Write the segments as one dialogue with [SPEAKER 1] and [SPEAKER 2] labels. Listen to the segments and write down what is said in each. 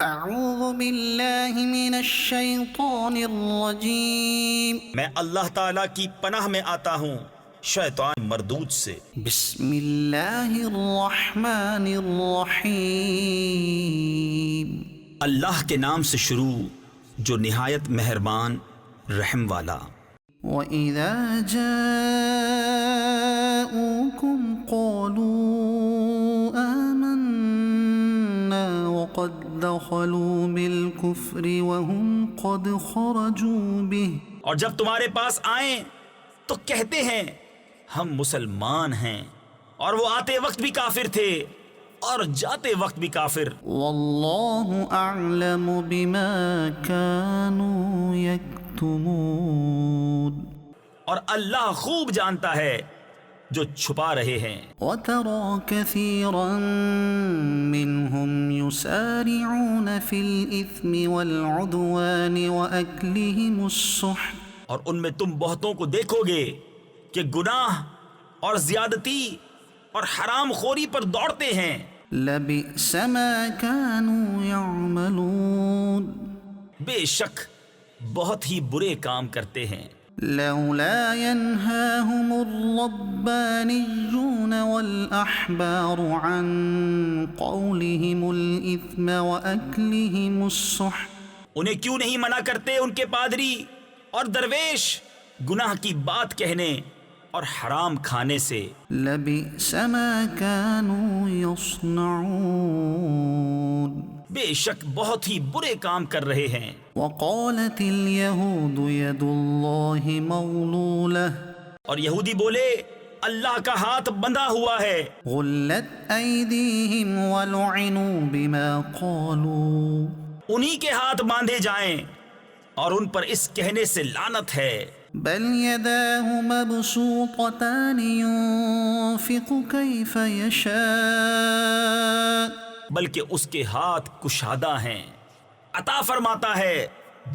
[SPEAKER 1] اعوذ باللہ من الشیطان الرجیم،
[SPEAKER 2] میں اللہ تعالیٰ کی پناہ میں آتا ہوں شیطان مردود سے۔
[SPEAKER 1] بسم اللہ الرحمن الرحیم،
[SPEAKER 2] اللہ کے نام سے شروع جو نہایت مہربان رحم والا۔
[SPEAKER 1] وَإِذَا جَاءُوكُمْ قَالُوا آمَنَّا وَقَدْ دَخَلُوا بِالْكُفْرِ وَهُمْ قَدْ خَرَجُوا بِهِ،
[SPEAKER 2] اور جب تمہارے پاس آئیں تو کہتے ہیں ہم مسلمان ہیں، اور وہ آتے وقت بھی کافر تھے اور جاتے وقت بھی کافر۔
[SPEAKER 1] وَاللَّهُ أَعْلَمُ بِمَا كَانُوا يَكْتُمُونَ،
[SPEAKER 2] اور اللہ خوب جانتا ہے جو چھپا رہے ہیں۔
[SPEAKER 1] وَتَرَى كَثِيرًا مِّنْهُمْ يُسَارِعُونَ فِي الْإِثْمِ وَالْعُدْوَانِ وَأَكْلِهِمُ السُّحْتَ،
[SPEAKER 2] اور ان میں تم بہتوں کو دیکھو گے کہ گناہ اور زیادتی اور حرام خوری پر دوڑتے ہیں۔
[SPEAKER 1] لَبِئْسَ مَا كَانُوا يَعْمَلُونَ،
[SPEAKER 2] بے شک بہت ہی برے کام کرتے ہیں۔
[SPEAKER 1] لولا ينهاهم الربانيون والأحبار عن قولهم الإثم وأكلهم السحت،
[SPEAKER 2] انہیں کیوں نہیں منع کرتے ان کے پادری اور درویش گناہ کی بات کہنے اور حرام کھانے سے؟
[SPEAKER 1] لبئس ما كانوا يصنعون،
[SPEAKER 2] بے شک بہت ہی برے کام کر رہے ہیں۔
[SPEAKER 1] وقالت اليهود يد الله مغلولة،
[SPEAKER 2] اور یہودی بولے اللہ کا ہاتھ بندھا ہوا ہے۔
[SPEAKER 1] غلت أيديهم ولعنوا بما قالوا،
[SPEAKER 2] انہی کے ہاتھ باندھے جائیں اور ان پر اس کہنے سے لعنت ہے۔
[SPEAKER 1] بل يداه مبسوطتان ينفق كيف يشاء،
[SPEAKER 2] بلکہ اس کے ہاتھ کشادہ ہیں، عطا فرماتا ہے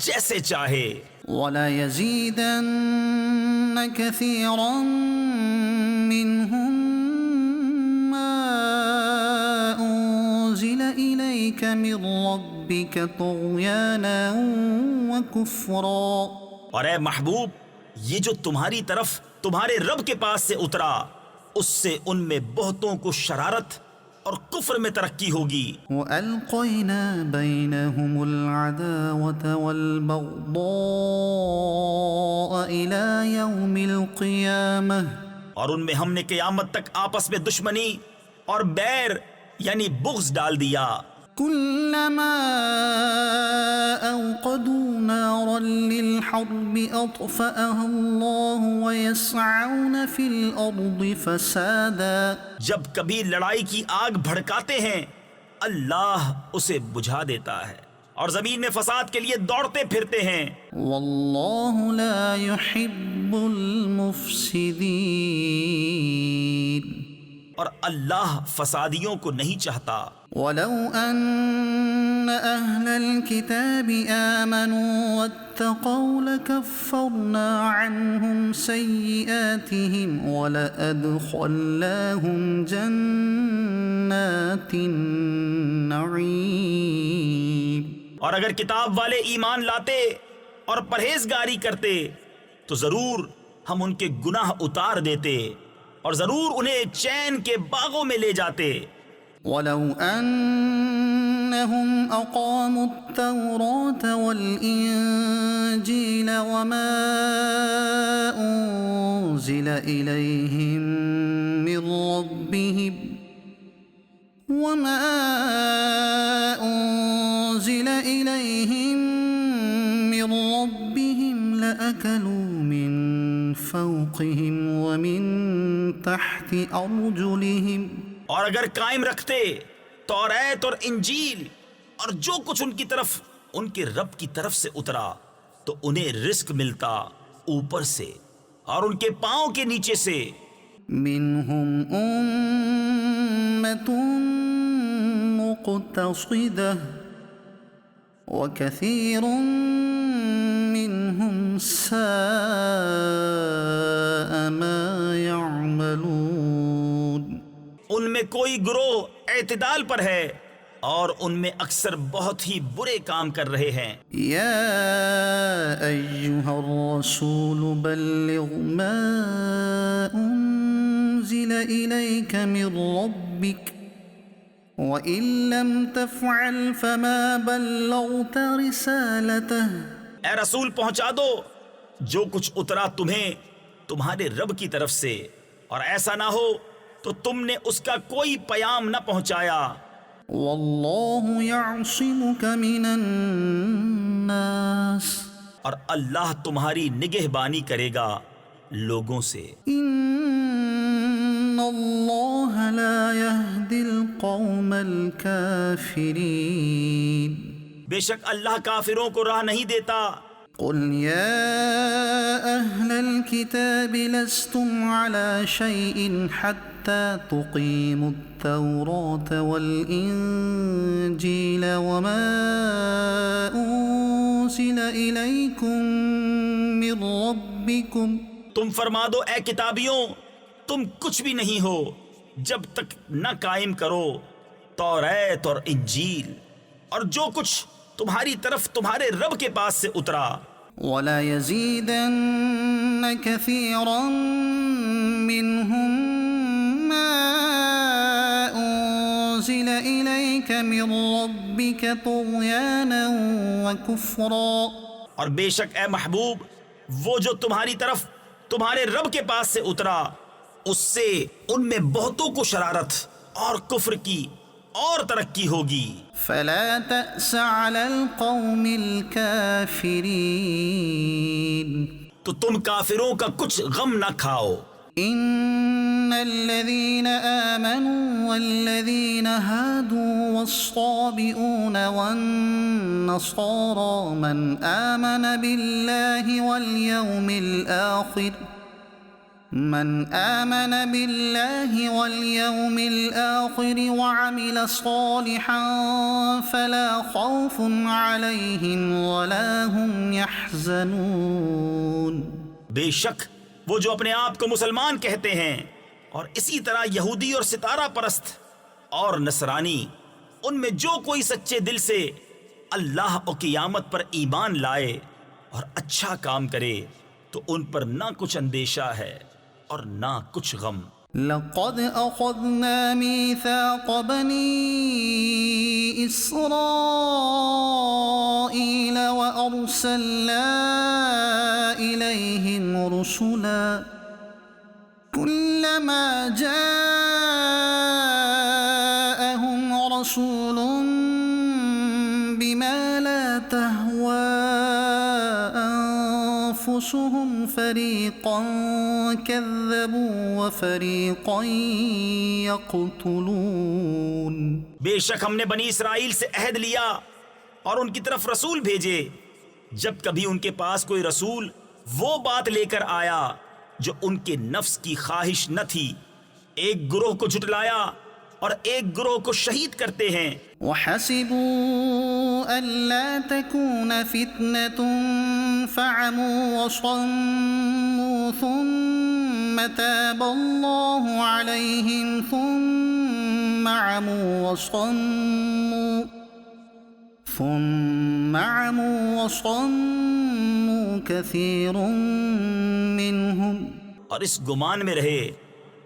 [SPEAKER 2] جیسے چاہے۔
[SPEAKER 1] وَلَيَزِيدَنَّ كَثِيرًا مِّنْهُم مَّا أُنزِلَ إِلَيْكَ مِن رَّبِّكَ طُغْيَانًا وَكُفْرًا،
[SPEAKER 2] اور اے محبوب، یہ جو تمہاری طرف تمہارے رب کے پاس سے اترا اس سے ان میں بہتوں کو شرارت اور کفر میں ترقی ہوگی۔
[SPEAKER 1] وَأَلْقَيْنَا بَيْنَهُمُ الْعَدَاوَةَ وَالْبَغْضَاءَ إِلَى يَوْمِ الْقِيَامَةِ،
[SPEAKER 2] اور ان میں ہم نے قیامت تک آپس میں دشمنی اور بیر یعنی بغض ڈال دیا۔
[SPEAKER 1] كُلَّمَا أَوْقَدُوا نَارًا لِلْحَرْبِ أَطْفَأَهَا اللَّهُ وَيَسْعَوْنَ فِي الْأَرْضِ فَسَادًا، جب
[SPEAKER 2] کبھی لڑائی کی آگ بھڑکاتے ہیں اللہ اسے بجھا دیتا ہے اور زمین میں فساد کے لیے دوڑتے پھرتے ہیں۔
[SPEAKER 1] وَاللَّهُ لَا يُحِبُّ الْمُفْسِدِينَ،
[SPEAKER 2] اور اللہ فسادیوں کو نہیں چاہتا۔
[SPEAKER 1] وَلَوْ أَنَّ أَهْلَ الْكِتَابِ آمَنُوا وَاتَّقَوْا لَكَفَّرْنَا عَنْهُمْ سَيِّئَاتِهِمْ وَلَأَدْخَلْنَاهُمْ جَنَّاتِ النَّعِيمِ،
[SPEAKER 2] اور اگر کتاب والے ایمان لاتے اور پرہیزگاری کرتے تو ضرور ہم ان کے گناہ اتار دیتے اور ضرور انہیں چین کے باغوں میں لے جاتے۔
[SPEAKER 1] وَلَوْ أَنَّهُمْ أَقَامُوا التَّوْرَاةَ وَالْإِنجِيلَ وَمَا أُنزِلَ إِلَيْهِم مِّن رَّبِّهِمْ لَأَكَلُوا مِن فَوْقِهِمْ وَمِن تَحْتِ أَرْجُلِهِمْ،
[SPEAKER 2] اور اگر قائم رکھتے توریت اور انجیل اور جو کچھ ان کی طرف ان کے رب کی طرف سے اترا تو انہیں رزق ملتا اوپر سے اور ان کے پاؤں کے نیچے سے۔
[SPEAKER 1] منهم أمة مقتصدة وكثير منهم ساء ما يعملون،
[SPEAKER 2] ان میں کوئی گروہ اعتدال پر ہے اور ان میں اکثر بہت ہی برے کام کر رہے ہیں۔
[SPEAKER 1] يا أيها الرسول بلغ ما أنزل إليك من ربك وإن لم تفعل فما بلغت رسالته۔
[SPEAKER 2] اے رسول پہنچا دو جو کچھ اترا تمہیں تمہارے رب کی طرف سے، اور ایسا نہ ہو تو تم نے اس کا کوئی پیام نہ پہنچایا۔
[SPEAKER 1] والله يعصمك من الناس
[SPEAKER 2] اور اللہ تمہاری نگہبانی کرے گا لوگوں سے۔
[SPEAKER 1] إن الله لا يهدي القوم الكافرين۔
[SPEAKER 2] بے شک اللہ کافروں کو راہ نہیں دیتا۔
[SPEAKER 1] قل يا أهل الكتاب لستم على شيء حتى تقيموا التوراة والإنجيل وما أنزل إليكم من ربكم۔
[SPEAKER 2] تم فرما دو اے کتابیوں، تم کچھ بھی نہیں ہو جب تک نہ قائم کرو توریت اور انجیل اور جو کچھ تمہاری طرف تمہارے رب کے پاس سے اترا۔
[SPEAKER 1] ولا يزيدن كثيرا منهم ما أنزل إليك من ربك طغيانا وكفرا۔
[SPEAKER 2] اور بے شک اے محبوب، وہ جو تمہاری طرف تمہارے رب کے پاس سے اترا اس سے ان میں بہتوں کو شرارت اور کفر کی اور ترقی ہوگی۔
[SPEAKER 1] فلا تأس على القوم الكافرين۔
[SPEAKER 2] تو تم کافروں کا کچھ غم نہ کھاؤ۔
[SPEAKER 1] إن الذين آمنوا والذين هادوا والصابئون والنصارى من آمن بالله واليوم الآخر وعمل صالحا فلا خوف عليهم ولا هم يحزنون۔
[SPEAKER 2] بے شک وہ جو اپنے آپ کو مسلمان کہتے ہیں اور اسی طرح یہودی اور ستارہ پرست اور نصرانی، ان میں جو کوئی سچے دل سے اللہ اور قیامت پر ایمان لائے اور اچھا کام کرے تو ان پر نہ کچھ اندیشہ ہے اور نہ کچھ غم۔
[SPEAKER 1] لقد أخذنا ميثاق بني إسرائيل وأرسلنا إليهم رسلا كلما جاءهم رسول بما لا تهوى أنفسهم فريقا كذبوا وفريقا يقتلون۔
[SPEAKER 2] بے شک ہم نے بنی اسرائیل سے عہد لیا اور ان کی طرف رسول بھیجے، جب کبھی ان کے پاس کوئی رسول وہ بات لے کر آیا جو ان کے نفس کی خواہش نہ تھی، ایک گروہ کو جھٹلایا اور ایک گروہ کو شہید کرتے ہیں۔
[SPEAKER 1] وحسبوا ألا تكون فتنة فعموا وصموا ثم تاب الله عليهم ثم عموا وصموا كثير منهم۔
[SPEAKER 2] اور اس گمان میں رہے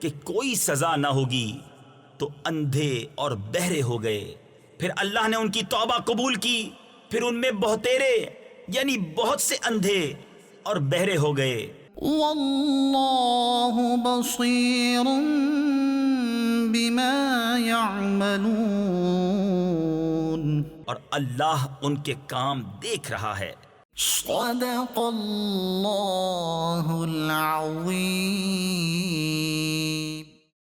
[SPEAKER 2] کہ کوئی سزا نہ ہوگی تو اندھے اور بہرے ہو گئے، پھر اللہ نے ان کی توبہ قبول کی، پھر ان میں بہتیرے یعنی بہت سے اندھے اور بہرے ہو گئے۔
[SPEAKER 1] واللہ بصیر بما يعملون۔
[SPEAKER 2] اور اللہ ان کے کام دیکھ رہا ہے۔
[SPEAKER 1] صدق اللہ العظیم۔